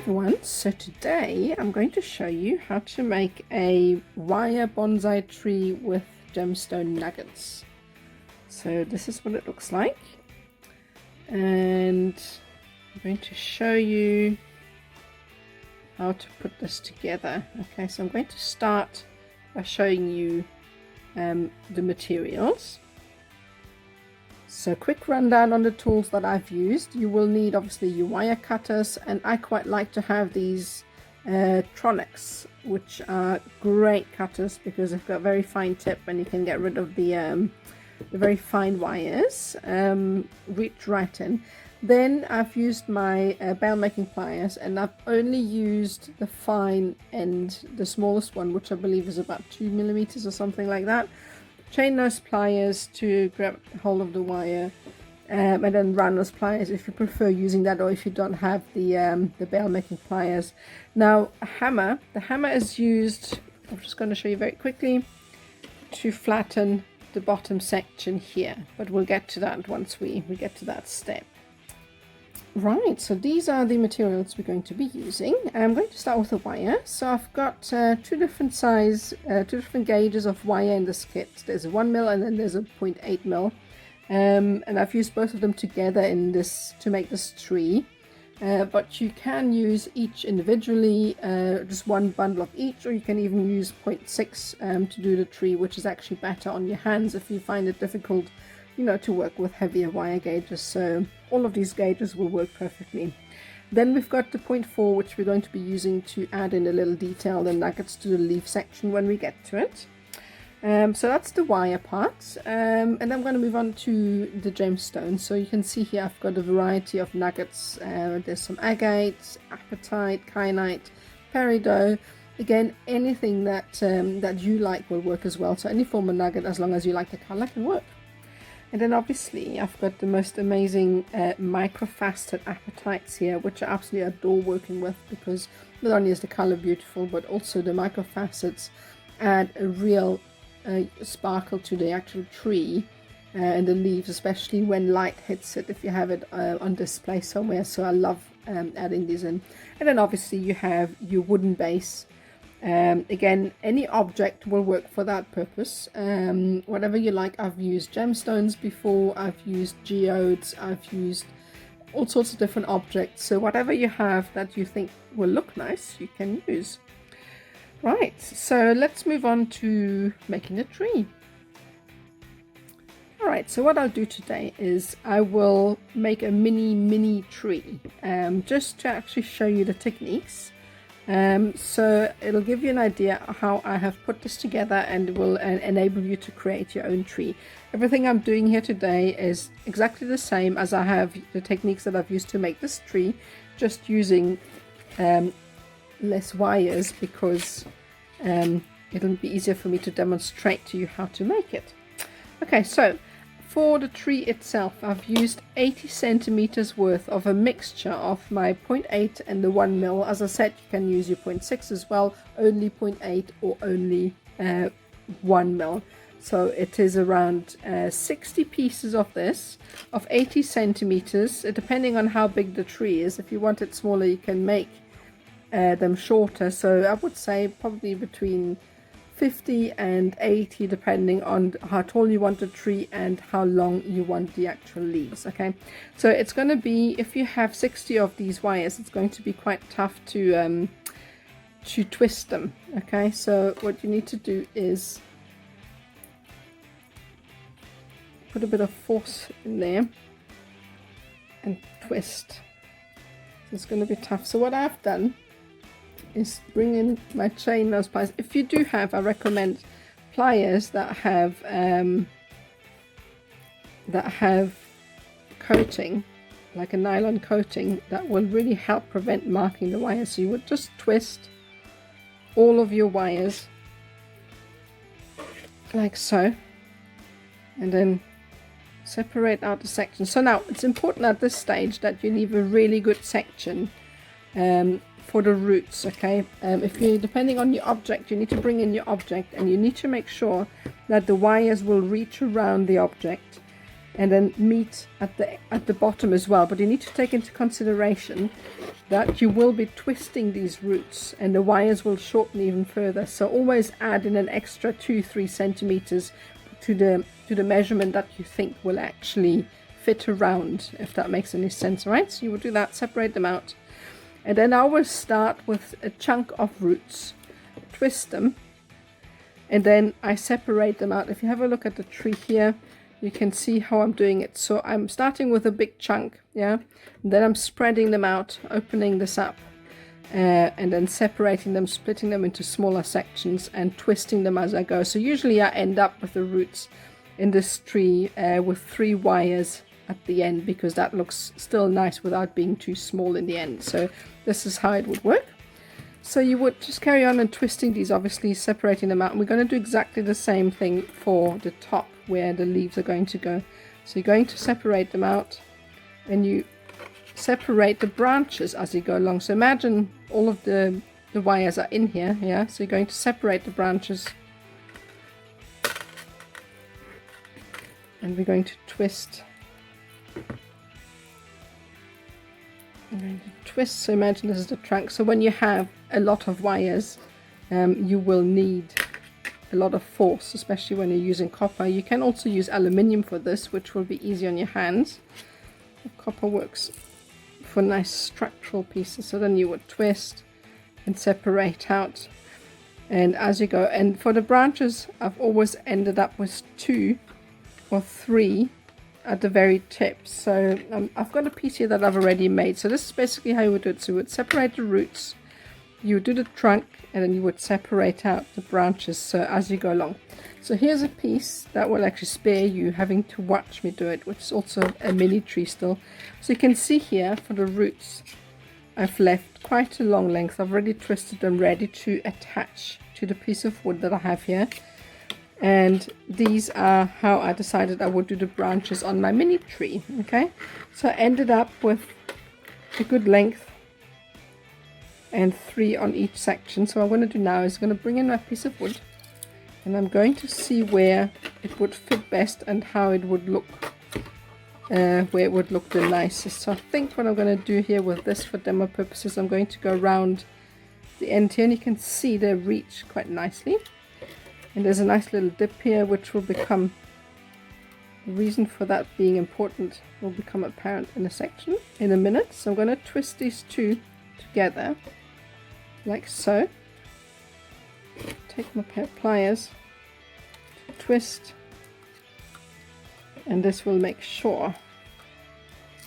everyone, so today I'm going to show you how to make a wire bonsai tree with gemstone nuggets. So this is what it looks like, and I'm going to show you how to put this together. Okay, so I'm going to start by showing you the materials. So quick rundown on the tools that I've used. You will need obviously your wire cutters, and I quite like to have these Tronics, which are great cutters because they've got a very fine tip and you can get rid of the very fine wires, reach right in. Then I've used my bell making pliers, and I've only used the fine end, the smallest one, which I believe is about 2 millimeters or something like that. Chain nose pliers to grab hold of the wire, and then round nose pliers if you prefer using that, or if you don't have the bell making pliers. Now a hammer, the hammer is used, I'm just going to show you very quickly, to flatten the bottom section here, but we'll get to that once we get to that step. Right, so these are the materials we're going to be using. I'm going to start with the wire. So I've got two different gauges of wire in this kit. There's a 1 mil and then there's a 0.8 mil, and I've used both of them together in this to make this tree. But you can use each individually, just one bundle of each, or you can even use 0.6 to do the tree, which is actually better on your hands if you find it difficult, you know, to work with heavier wire gauges. So all of these gauges will work perfectly. Then we've got the 0.4, which we're going to be using to add in a little detail, the nuggets, to the leaf section when we get to it. So that's the wire part, and I'm going to move on to the gemstone. So you can see here I've got a variety of nuggets. There's some agate, apatite, kyanite, peridot. Again, anything that that you like will work as well. So any form of nugget, as long as you like the color, can work. And then obviously I've got the most amazing microfaceted apatites here, which I absolutely adore working with, because not only is the color beautiful, but also the microfacets add a real sparkle to the actual tree and the leaves, especially when light hits it, if you have it on display somewhere. So I love adding these in. And then obviously you have your wooden base. Again, any object will work for that purpose, whatever you like. I've used gemstones before, I've used geodes, I've used all sorts of different objects, so whatever you have that you think will look nice, you can use. Right, so let's move on to making a tree. Alright, so what I'll do today is I will make a mini tree, just to actually show you the techniques. So it'll give you an idea how I have put this together, and will enable you to create your own tree. Everything I'm doing here today is exactly the same as I have the techniques that I've used to make this tree, just using less wires, because it'll be easier for me to demonstrate to you how to make it. Okay, so for the tree itself, I've used 80 centimeters worth of a mixture of my 0.8 and the 1 mil. As I said, you can use your 0.6 as well, only 0.8 or only 1 mil. So it is around 60 pieces of this, of 80 centimeters, depending on how big the tree is. If you want it smaller, you can make them shorter. So I would say probably between 50 and 80, depending on how tall you want the tree and how long you want the actual leaves. Okay, so it's going to be, if you have 60 of these wires, it's going to be quite tough to twist them. Okay, so what you need to do is put a bit of force in there and twist. So it's going to be tough. So what I've done is bring in my chain nose pliers. If you do have, I recommend pliers that have coating, like a nylon coating, that will really help prevent marking the wires. So you would just twist all of your wires like so, and then separate out the section. So now it's important at this stage that you leave a really good section for the roots. Okay, if you, depending on your object, you need to bring in your object, and you need to make sure that the wires will reach around the object, and then meet at the bottom as well. But you need to take into consideration that you will be twisting these roots and the wires will shorten even further. So always add in an extra 2-3 centimeters to the measurement that you think will actually fit around, if that makes any sense. Right, so you will do that, separate them out, and then I will start with a chunk of roots, twist them, and then I separate them out. If you have a look at the tree here, you can see how I'm doing it. So I'm starting with a big chunk, yeah, and then I'm spreading them out, opening this up, and then separating them, splitting them into smaller sections and twisting them as I go. So usually I end up with the roots in this tree with 3 wires at the end, because that looks still nice without being too small in the end. So this is how it would work. So you would just carry on and twisting these, obviously separating them out, and we're going to do exactly the same thing for the top where the leaves are going to go. So you're going to separate them out, and you separate the branches as you go along. So imagine all of the wires are in here, yeah, so you're going to separate the branches, and we're going to twist. I'm going to twist. So imagine this is the trunk. So when you have a lot of wires, you will need a lot of force, especially when you're using copper. You can also use aluminium for this, which will be easy on your hands. The copper works for nice structural pieces. So then you would twist and separate out, and as you go. And for the branches, I've always ended up with 2 or 3 at the very tips. So I've got a piece here that I've already made. So this is basically how you would do it. So you would separate the roots, you would do the trunk, and then you would separate out the branches, so as you go along. So here's a piece that will actually spare you having to watch me do it, which is also a mini tree still. So you can see here for the roots, I've left quite a long length. I've already twisted them ready to attach to the piece of wood that I have here. And these are how I decided I would do the branches on my mini tree. Okay, so I ended up with a good length and 3 on each section. So what I'm going to do now is I'm going to bring in my piece of wood, and I'm going to see where it would fit best and how it would look, where it would look the nicest. So I think what I'm going to do here with this for demo purposes, I'm going to go around the end here, and you can see they reach quite nicely. And there's a nice little dip here, which will become, the reason for that being important will become apparent in a minute. So I'm going to twist these 2 together, like so. Take my pair of pliers, twist, and this will make sure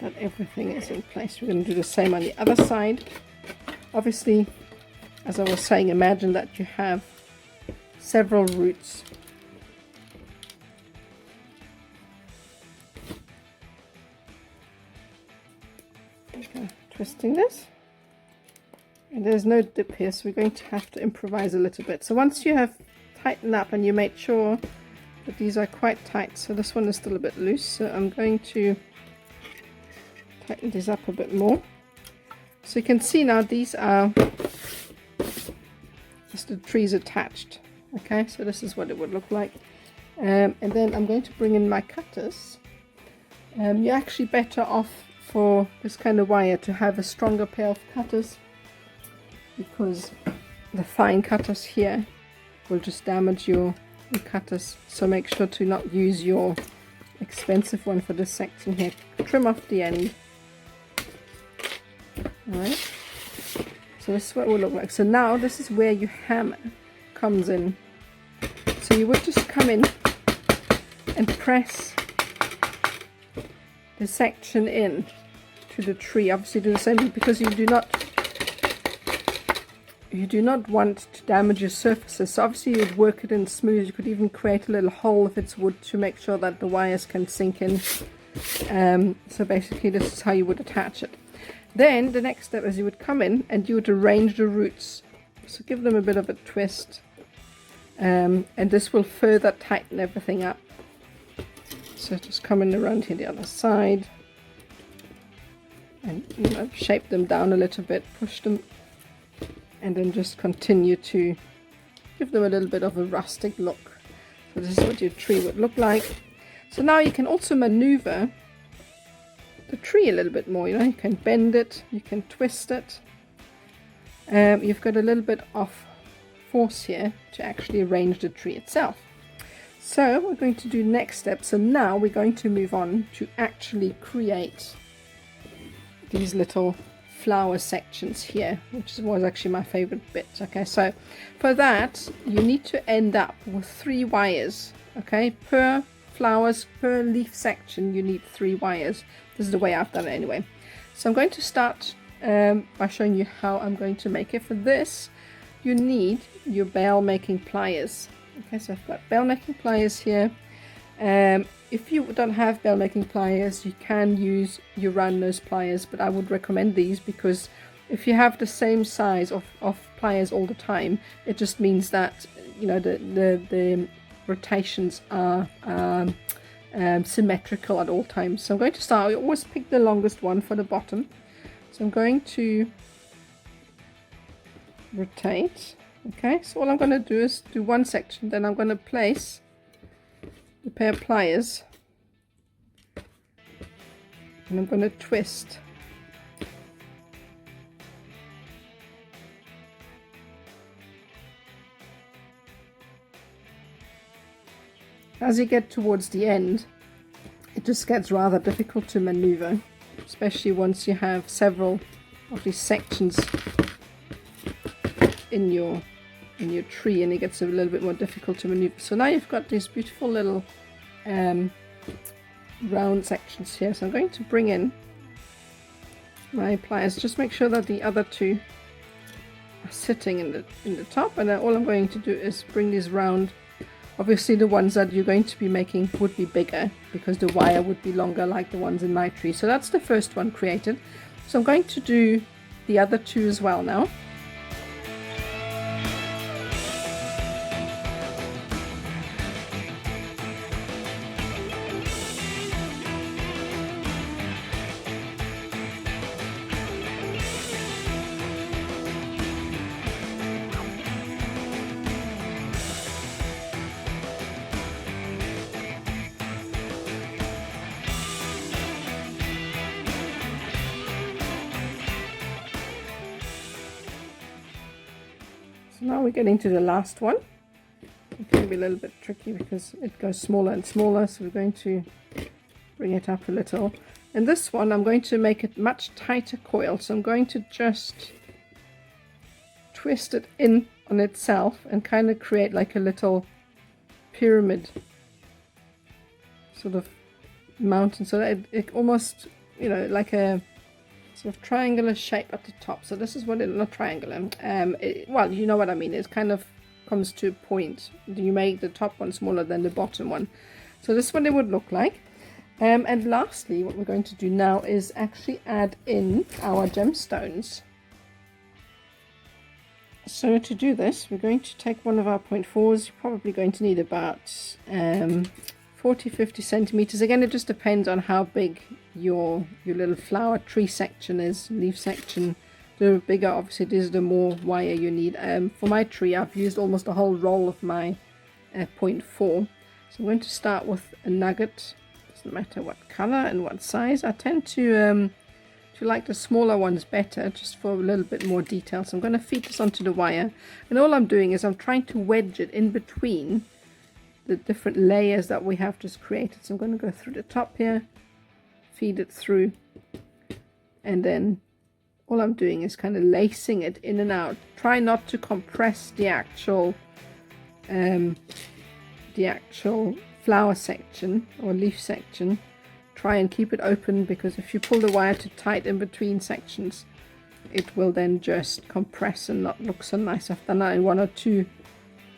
that everything is in place. We're going to do the same on the other side. Obviously, as I was saying, imagine that you have several roots. Okay, twisting this, and there's no dip here, so we're going to have to improvise a little bit. So once you have tightened up and you made sure that these are quite tight, so this one is still a bit loose, so I'm going to tighten these up a bit more. So you can see now these are just the trees attached. Okay, so this is what it would look like, and then I'm going to bring in my cutters. You're actually better off for this kind of wire to have a stronger pair of cutters, because the fine cutters here will just damage your cutters. So make sure to not use your expensive one for this section here. Trim off the end. Alright, so this is what it will look like. So now this is where your hammer comes in. So you would just come in and press the section in to the tree. Obviously do the same thing, because you do not want to damage your surfaces. So obviously you'd work it in smooth. You could even create a little hole if it's wood to make sure that the wires can sink in. So basically this is how you would attach it. Then the next step is you would come in and you would arrange the roots. So give them a bit of a twist, and this will further tighten everything up. So just come in around here the other side, and shape them down a little bit, push them, and then just continue to give them a little bit of a rustic look. So this is what your tree would look like. So now you can also maneuver the tree a little bit more. You can bend it, you can twist it. You've got a little bit of force here to actually arrange the tree itself. So we're going to do next step. So now we're going to move on to actually create these little flower sections here, which was actually my favorite bit. Okay, so for that you need to end up with 3 wires. Okay, per leaf section you need 3 wires. This is the way I've done it anyway. So I'm going to start by showing you how I'm going to make it. For this you need your bale making pliers. Okay, so I've got bale making pliers here. If you don't have bale making pliers, you can use your round nose pliers, but I would recommend these because if you have the same size of pliers all the time, it just means that the rotations are symmetrical at all times. So I'm going to start. I always pick the longest one for the bottom. So I'm going to rotate. Okay, so all I'm going to do is do one section, then I'm going to place the pair of pliers and I'm going to twist. As you get towards the end, it just gets rather difficult to maneuver, especially once you have several of these sections in your tree, and it gets a little bit more difficult to maneuver. So now you've got these beautiful little round sections here. So I'm going to bring in my pliers, just make sure that the other 2 are sitting in the top, and then all I'm going to do is bring these round. Obviously the ones that you're going to be making would be bigger because the wire would be longer like the ones in my tree. So that's the first one created. So I'm going to do the other 2 as well now. So now we're getting to the last one. It's going to be a little bit tricky because it goes smaller and smaller, so we're going to bring it up a little. And this one I'm going to make it much tighter coil, so I'm going to just twist it in on itself and kind of create like a little pyramid sort of mountain, so that it almost, like a sort of triangular shape at the top. So this is what it, not triangular, well, you know what I mean. It kind of comes to a point. You make the top one smaller than the bottom one. So this is what it would look like. And lastly, what we're going to do now is actually add in our gemstones. So to do this, we're going to take one of our 0.4s. You're probably going to need about 40-50 centimeters. Again, it just depends on how big your little flower tree section is, leaf section. The bigger obviously it is, the more wire you need. For my tree I've used almost a whole roll of my 0.4. So I'm going to start with a nugget. Doesn't matter what color and what size. I tend to like the smaller ones better, just for a little bit more detail. So I'm going to feed this onto the wire, and all I'm doing is I'm trying to wedge it in between the different layers that we have just created. So I'm going to go through the top here, feed it through, and then all I'm doing is kind of lacing it in and out. Try not to compress the actual flower section or leaf section. Try and keep it open, because if you pull the wire too tight in between sections, it will then just compress and not look so nice. I've done that in 1 or 2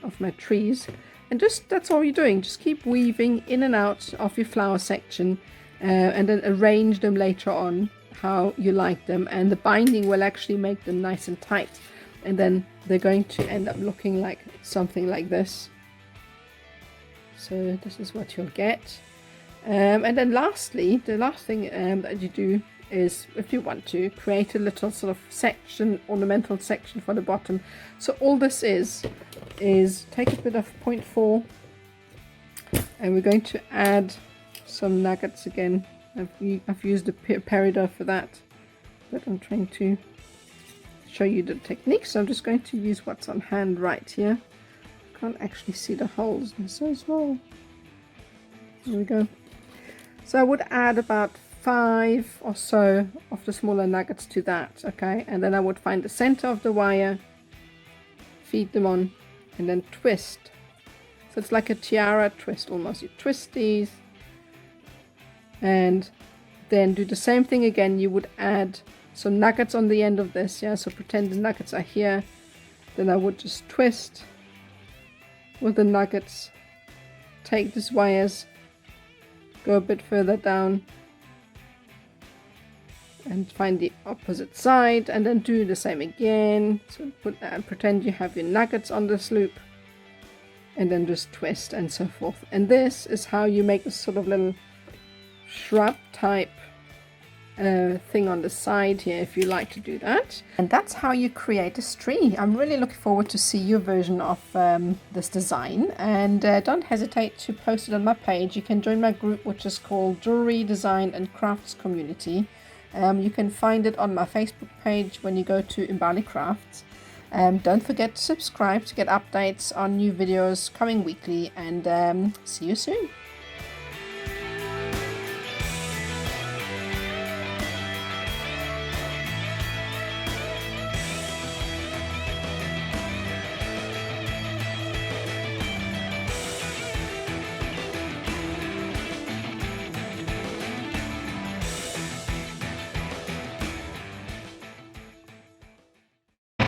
of my trees. And just, that's all you're doing. Just keep weaving in and out of your flower section, and then arrange them later on how you like them. And the binding will actually make them nice and tight. And then they're going to end up looking like something like this. So this is what you'll get. And then lastly, the last thing that you do is, if you want to, create a little sort of section, ornamental section for the bottom. So all this is take a bit of 0.4, and we're going to add some nuggets again. I've used a peridot for that, but I'm trying to show you the technique, so I'm just going to use what's on hand right here. Can't actually see the holes, they're so small. There we go. So I would add about 5 or so of the smaller nuggets to that, okay, and then I would find the center of the wire, feed them on, and then twist. So it's like a tiara twist almost. You twist these and then do the same thing again. You would add some nuggets on the end of this, yeah, so pretend the nuggets are here. Then I would just twist with the nuggets, take these wires, go a bit further down and find the opposite side, and then do the same again. So pretend you have your nuggets on this loop, and then just twist and so forth. And this is how you make a sort of little shrub type thing on the side here, if you like to do that. And that's how you create this tree. I'm really looking forward to see your version of this design, and don't hesitate to post it on my page. You can join my group, which is called Jewelry Design and Crafts Community. You can find it on my Facebook page when you go to Imbali Crafts. Don't forget to subscribe to get updates on new videos coming weekly, and see you soon.